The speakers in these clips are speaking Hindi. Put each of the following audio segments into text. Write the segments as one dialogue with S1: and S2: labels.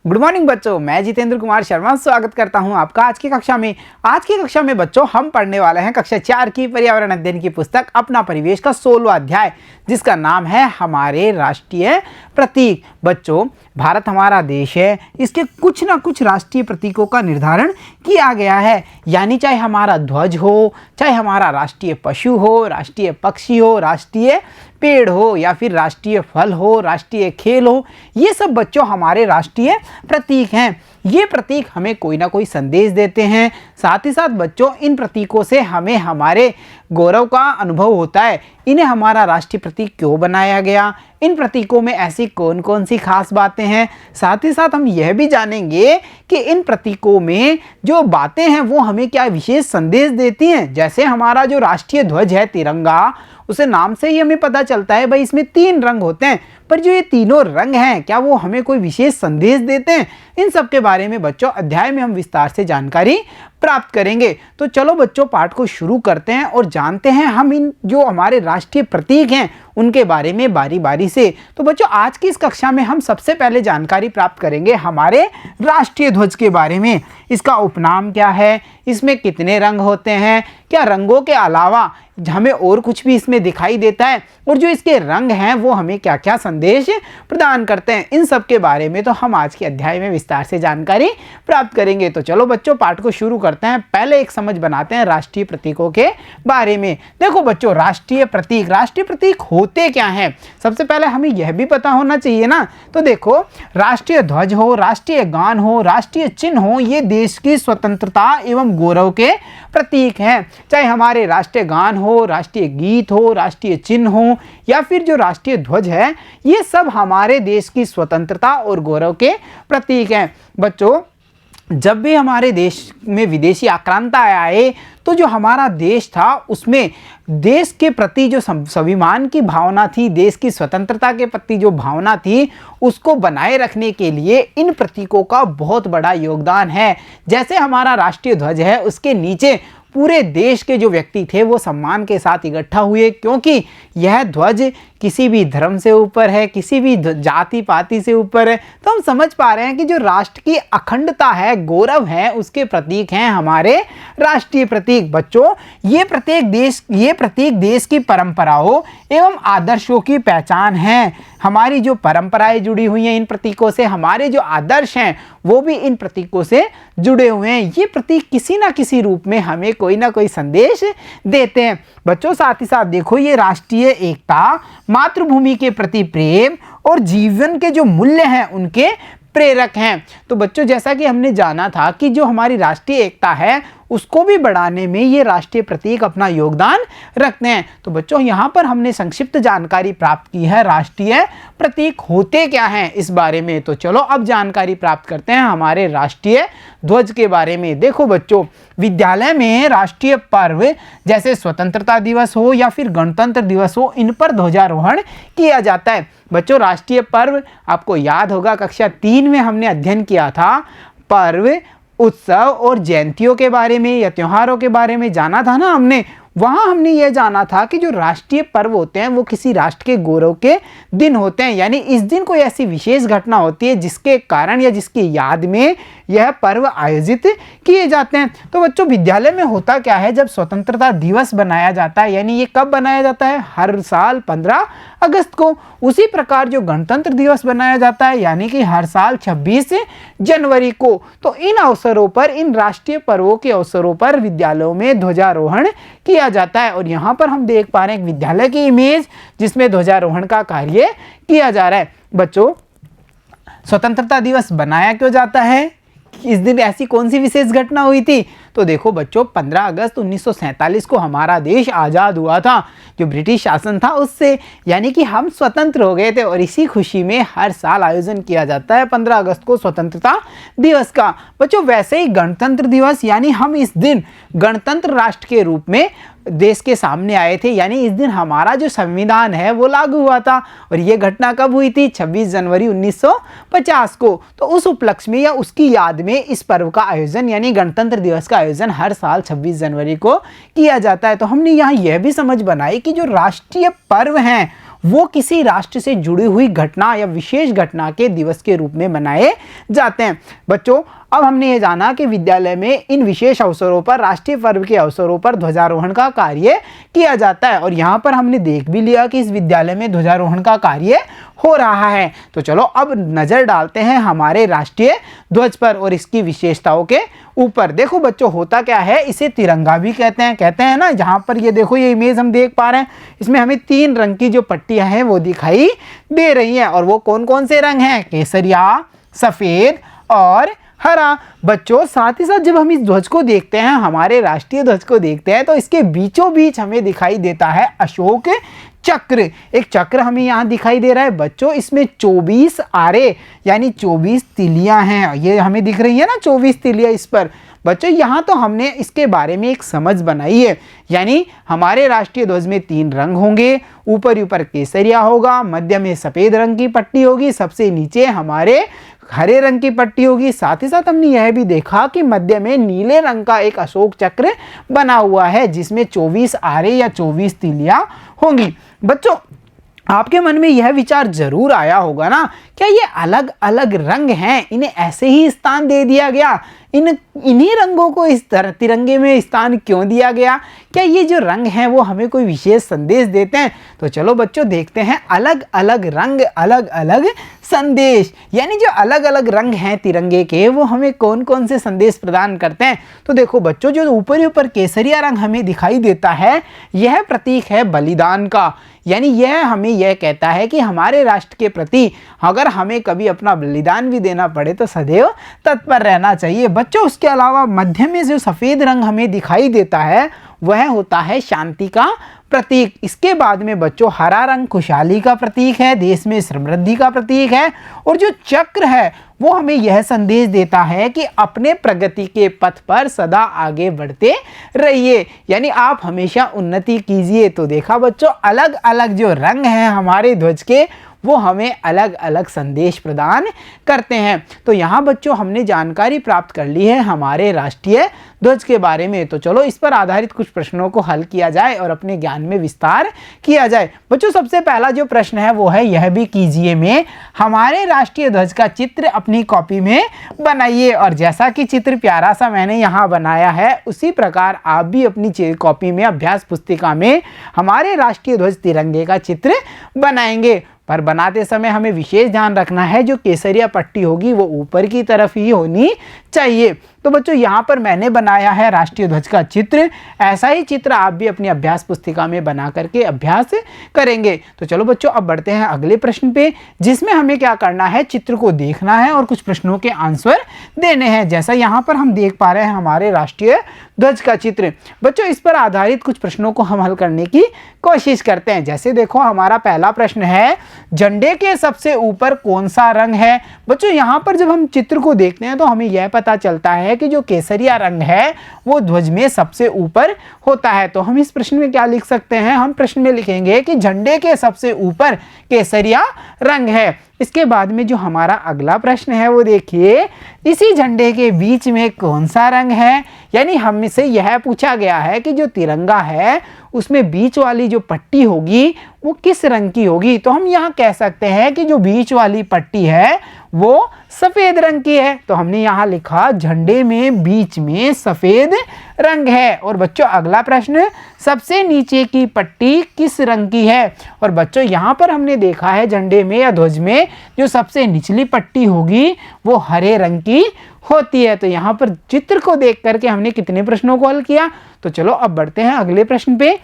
S1: गुड मॉर्निंग बच्चों, मैं जितेंद्र कुमार शर्मा स्वागत करता हूं आपका आज की कक्षा में। आज की कक्षा में बच्चों हम पढ़ने वाले हैं कक्षा 4 की पर्यावरण अध्ययन की पुस्तक अपना परिवेश का 16वां अध्याय, जिसका नाम है हमारे राष्ट्रीय प्रतीक। बच्चों, भारत हमारा देश है, इसके कुछ ना कुछ राष्ट्रीय प्रतीकों का निर्धारण किया गया है। यानी चाहे हमारा ध्वज हो, चाहे हमारा राष्ट्रीय पशु हो, राष्ट्रीय पक्षी हो, राष्ट्रीय पेड़ हो, या फिर राष्ट्रीय फल हो, राष्ट्रीय खेल हो, ये सब बच्चों हमारे राष्ट्रीय प्रतीक हैं। ये प्रतीक हमें कोई ना कोई संदेश देते हैं। साथ ही साथ बच्चों इन प्रतीकों से हमें हमारे गौरव का अनुभव होता है। इन्हें हमारा राष्ट्रीय प्रतीक क्यों बनाया गया, इन प्रतीकों में ऐसी कौन कौन सी खास बातें हैं। साथ ही साथ हम यह भी जानेंगे कि इन प्रतीकों में जो बातें हैं वो हमें क्या विशेष संदेश देती हैं। जैसे हमारा जो राष्ट्रीय ध्वज है तिरंगा, उसे नाम से ही हमें पता चलता है भाई इसमें 3 रंग होते हैं, पर जो ये तीनों रंग हैं क्या वो हमें कोई विशेष संदेश देते हैं। इन सब के बारे में बच्चों अध्याय में हम विस्तार से जानकारी प्राप्त करेंगे। तो चलो बच्चों पाठ को शुरू करते हैं और जानते हैं हम इन जो हमारे राष्ट्रीय प्रतीक हैं उनके बारे में बारी बारी से। तो बच्चों आज की इस कक्षा में हम सबसे पहले जानकारी प्राप्त करेंगे हमारे राष्ट्रीय ध्वज के बारे में। इसका उपनाम क्या है, इसमें कितने रंग होते हैं, क्या रंगों के अलावा हमें और कुछ भी इसमें दिखाई देता है, और जो इसके रंग हैं वो हमें क्या क्या संदेश प्रदान करते हैं। इन सब के बारे में तो हम आज के अध्याय में विस्तार से जानकारी प्राप्त करेंगे। तो चलो बच्चों पाठ को शुरू करते हैं। पहले एक समझ बनाते हैं राष्ट्रीय प्रतीकों के बारे में। देखो बच्चों, राष्ट्रीय प्रतीक होते क्या हैं, सबसे पहले हमें यह भी पता होना चाहिए ना। तो देखो, राष्ट्रीय ध्वज हो, राष्ट्रीय गान हो, राष्ट्रीय चिन्ह हो, ये देश की स्वतंत्रता एवं गौरव के प्रतीक हैं। चाहे हमारे राष्ट्रीय गान हो, राष्ट्रीय गीत हो, राष्ट्रीय चिन्ह हो, या फिर जो राष्ट्रीय ध्वज है, ये सब हमारे देश की स्वतंत्रता और गौरव के प्रतीक हैं। बच्चों, जब भी हमारे देश में विदेशी आक्रांता आए तो जो हमारा देश था उसमें देश के प्रति जो स्वाभिमान की भावना थी, देश की स्वतंत्रता के प्रति जो भावना थी, उसको बनाए रखने के लिए इन प्रतीकों का बहुत बड़ा योगदान है। जैसे हमारा राष्ट्रीय ध्वज है, उसके नीचे पूरे देश के जो व्यक्ति थे वो सम्मान के साथ इकट्ठा हुए, क्योंकि यह ध्वज किसी भी धर्म से ऊपर है, किसी भी जाति पाति से ऊपर है। तो हम समझ पा रहे हैं कि जो राष्ट्र की अखंडता है, गौरव है, उसके प्रतीक हैं हमारे राष्ट्रीय प्रतीक। बच्चों, ये प्रतीक देश की परंपराओं एवं आदर्शों की पहचान है। हमारी जो परंपराएं जुड़ी हुई हैं इन प्रतीकों से, हमारे जो आदर्श हैं वो भी इन प्रतीकों से जुड़े हुए हैं। ये प्रतीक किसी ना किसी रूप में हमें कोई ना कोई संदेश देते हैं। बच्चों, साथ ही साथ देखो, ये राष्ट्रीय एकता, मातृभूमि के प्रति प्रेम और जीवन के जो मूल्य हैं उनके प्रेरक हैं। तो बच्चों, जैसा कि हमने जाना था कि जो हमारी राष्ट्रीय एकता है उसको भी बढ़ाने में ये राष्ट्रीय प्रतीक अपना योगदान रखते हैं। तो बच्चों, यहाँ पर हमने संक्षिप्त जानकारी प्राप्त की है राष्ट्रीय प्रतीक होते क्या हैं इस बारे में। तो चलो अब जानकारी प्राप्त करते हैं हमारे राष्ट्रीय ध्वज के बारे में। देखो बच्चों, विद्यालय में राष्ट्रीय पर्व जैसे स्वतंत्रता दिवस हो या फिर गणतंत्र दिवस हो, इन पर ध्वजारोहण किया जाता है। बच्चों, राष्ट्रीय पर्व आपको याद होगा कक्षा 3 में हमने अध्ययन किया था। पर्व, उत्सव और जयंतियों के बारे में या त्योहारों के बारे में जाना था ना हमने। वहाँ हमने यह जाना था कि जो राष्ट्रीय पर्व होते हैं वो किसी राष्ट्र के गौरव के दिन होते हैं। यानी इस दिन कोई ऐसी विशेष घटना होती है जिसके कारण या जिसकी याद में यह पर्व आयोजित किए जाते हैं। तो बच्चों, विद्यालय में होता क्या है, जब स्वतंत्रता दिवस बनाया जाता है, यानी ये कब बनाया जाता है, हर साल 15 अगस्त को। उसी प्रकार जो गणतंत्र दिवस बनाया जाता है, यानी कि हर साल 26 जनवरी को। तो इन अवसरों पर, इन राष्ट्रीय पर्वों के अवसरों पर विद्यालयों में ध्वजारोहण किया जाता है। और यहाँ पर हम देख पा रहे हैं एक विद्यालय की इमेज जिसमें ध्वजारोहण का कार्य किया जा रहा है। बच्चों, स्वतंत्रता दिवस बनाया क्यों जाता है, इस दिन ऐसी कौन सी विशेष घटना हुई थी। तो देखो बच्चों, 15 अगस्त 1947 को हमारा देश आज़ाद हुआ था जो ब्रिटिश शासन था उससे, यानी कि हम स्वतंत्र हो गए थे। और इसी खुशी में हर साल आयोजन किया जाता है 15 अगस्त को स्वतंत्रता दिवस का। बच्चों, वैसे ही गणतंत्र दिवस, यानी हम इस दिन गणतंत्र राष्ट्र के रूप में देश के सामने आए थे, यानी इस दिन हमारा जो संविधान है वो लागू हुआ था। और ये घटना कब हुई थी, 26 जनवरी 1950 को। तो उस उपलक्ष्य में या उसकी याद में इस पर्व का आयोजन, यानी गणतंत्र दिवस का आयोजन हर साल 26 जनवरी को किया जाता है। तो हमने यहाँ यह भी समझ बनाई कि जो राष्ट्रीय पर्व हैं वो किसी राष्ट्र से जुड़ी हुई घटना या विशेष घटना के दिवस के रूप में मनाए जाते हैं। बच्चों, अब हमने ये जाना कि विद्यालय में इन विशेष अवसरों पर, राष्ट्रीय पर्व के अवसरों पर ध्वजारोहण का कार्य किया जाता है, और यहाँ पर हमने देख भी लिया कि इस विद्यालय में ध्वजारोहण का कार्य हो रहा है। तो चलो अब नज़र डालते हैं हमारे राष्ट्रीय ध्वज पर और इसकी विशेषताओं के ऊपर। देखो बच्चों, होता क्या है, इसे तिरंगा भी कहते हैं ना। जहाँ पर ये देखो, ये इमेज हम देख पा रहे हैं, इसमें हमें 3 रंग की जो पट्टियाँ हैं वो दिखाई दे रही हैं, और वो कौन कौन से रंग हैं? केसरिया, सफ़ेद और हरा। बच्चों, साथ ही साथ जब हम इस ध्वज को देखते हैं, हमारे राष्ट्रीय ध्वज को देखते हैं, तो इसके बीचों बीच हमें दिखाई देता है अशोक चक्र। एक चक्र हमें यहाँ दिखाई दे रहा है। बच्चों, इसमें 24 आरे यानी 24 तिलियां हैं। ये हमें दिख रही है ना, 24 तिलियां इस पर। बच्चों, यहाँ तो हमने इसके बारे में एक समझ बनाई है, यानी हमारे राष्ट्रीय ध्वज में 3 रंग होंगे। ऊपर केसरिया होगा, मध्य में सफ़ेद रंग की पट्टी होगी, सबसे नीचे हमारे हरे रंग की पट्टी होगी। साथ ही साथ हमने यह भी देखा कि मध्य में नीले रंग का एक अशोक चक्र बना हुआ है, जिसमें 24 आरे या 24 तिलियां होंगी। बच्चों, आपके मन में यह विचार जरूर आया होगा ना, क्या ये अलग अलग रंग हैं, इन्हें ऐसे ही स्थान दे दिया गया? इन्हीं रंगों को इस तरह तिरंगे में स्थान क्यों दिया गया? क्या ये जो रंग हैं वो हमें कोई विशेष संदेश देते हैं? तो चलो बच्चों, देखते हैं अलग अलग रंग अलग अलग संदेश, यानी जो अलग अलग रंग हैं तिरंगे के, वो हमें कौन कौन से संदेश प्रदान करते हैं। तो देखो बच्चों, जो ऊपर केसरिया रंग हमें दिखाई देता है, यह प्रतीक है बलिदान का, यानी यह हमें यह कहता है कि हमारे राष्ट्र के प्रति अगर हमें कभी अपना बलिदान भी देना पड़े तो सदैव तत्पर रहना चाहिए। बच्चों, उसके अलावा मध्य में जो सफ़ेद रंग हमें दिखाई देता है, वह होता है शांति का प्रतीक। इसके बाद में बच्चों, हरा रंग खुशहाली का प्रतीक है, देश में समृद्धि का प्रतीक है, और जो चक्र है वो हमें यह संदेश देता है कि अपने प्रगति के पथ पर सदा आगे बढ़ते रहिए, यानी आप हमेशा उन्नति कीजिए। तो देखा बच्चों, अलग अलग जो रंग हैं हमारे ध्वज के, वो हमें अलग अलग संदेश प्रदान करते हैं। तो यहाँ बच्चों, हमने जानकारी प्राप्त कर ली है हमारे राष्ट्रीय ध्वज के बारे में। तो चलो इस पर आधारित कुछ प्रश्नों को हल किया जाए और अपने ज्ञान में विस्तार किया जाए। बच्चों, सबसे पहला जो प्रश्न है वो है, यह भी कीजिए में हमारे राष्ट्रीय ध्वज का चित्र अपनी कॉपी में बनाइए। और जैसा कि चित्र प्यारा सा मैंने यहाँ बनाया है, उसी प्रकार आप भी अपनी कॉपी में, अभ्यास पुस्तिका में हमारे राष्ट्रीय ध्वज तिरंगे का चित्र बनाएंगे। पर बनाते समय हमें विशेष ध्यान रखना है, जो केसरिया पट्टी होगी वो ऊपर की तरफ ही होनी चाहिए। तो बच्चों, यहाँ पर मैंने बनाया है राष्ट्रीय ध्वज का चित्र। ऐसा ही चित्र आप भी अपनी अभ्यास पुस्तिका में बना करके अभ्यास करेंगे। तो चलो बच्चों, अब बढ़ते हैं अगले प्रश्न पे, जिसमें हमें क्या करना है, चित्र को देखना है और कुछ प्रश्नों के आंसर देने हैं। जैसा यहाँ पर हम देख पा रहे हैं हमारे राष्ट्रीय ध्वज का चित्र। बच्चों, इस पर आधारित कुछ प्रश्नों को हम हल करने की कोशिश करते हैं। जैसे देखो, हमारा पहला प्रश्न है, झंडे के सबसे ऊपर कौन सा रंग है? बच्चों, यहाँ पर जब हम चित्र को देखते हैं तो हमें यह पता चलता है कि जो केसरिया रंग है वो ध्वज में सबसे ऊपर होता है। तो हम इस प्रश्न में क्या लिख सकते हैं? हम प्रश्न में लिखेंगे कि झंडे के सबसे ऊपर केसरिया रंग है। इसके बाद में जो हमारा अगला प्रश्न है वो देखिए, इसी झंडे के बीच में कौन सा रंग है? यानी हमसे यह पूछा गया है कि जो तिरंगा है उसमें बीच वाली जो पट्टी होगी वो किस रंग की होगी? तो हम यहाँ कह सकते हैं कि जो बीच वाली पट्टी है वो सफ़ेद रंग की है। तो हमने यहाँ लिखा, झंडे में बीच में सफ़ेद रंग है। और बच्चों, अगला प्रश्न, सबसे नीचे की पट्टी किस रंग की है? और बच्चों, यहाँ पर हमने देखा है झंडे में या ध्वज में जो सबसे निचली पट्टी होगी वो हरे रंग की होती है। तो यहाँ पर चित्र को देख करके हमने कितने प्रश्नों को हल किया? तो चलो अब बढ़ते हैं अगले प्रश्न पे।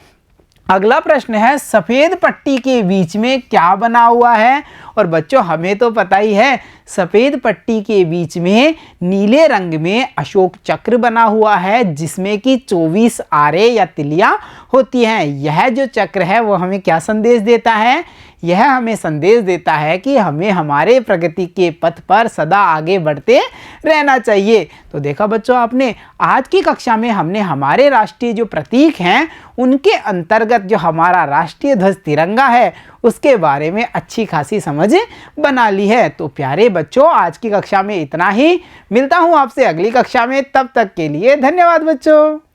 S1: अगला प्रश्न है, सफ़ेद पट्टी के बीच में क्या बना हुआ है? और बच्चों, हमें तो पता ही है, सफ़ेद पट्टी के बीच में नीले रंग में अशोक चक्र बना हुआ है, जिसमें कि 24 आरे या तिलियां होती हैं। यह जो चक्र है वो हमें क्या संदेश देता है? यह हमें संदेश देता है कि हमें हमारे प्रगति के पथ पर सदा आगे बढ़ते रहना चाहिए। तो देखा बच्चों, आपने आज की कक्षा में हमने हमारे राष्ट्रीय जो प्रतीक हैं उनके अंतर्गत जो हमारा राष्ट्रीय ध्वज तिरंगा है उसके बारे में अच्छी खासी समझ बना ली है। तो प्यारे बच्चों, आज की कक्षा में इतना ही। मिलता हूँ आपसे अगली कक्षा में, तब तक के लिए धन्यवाद बच्चों।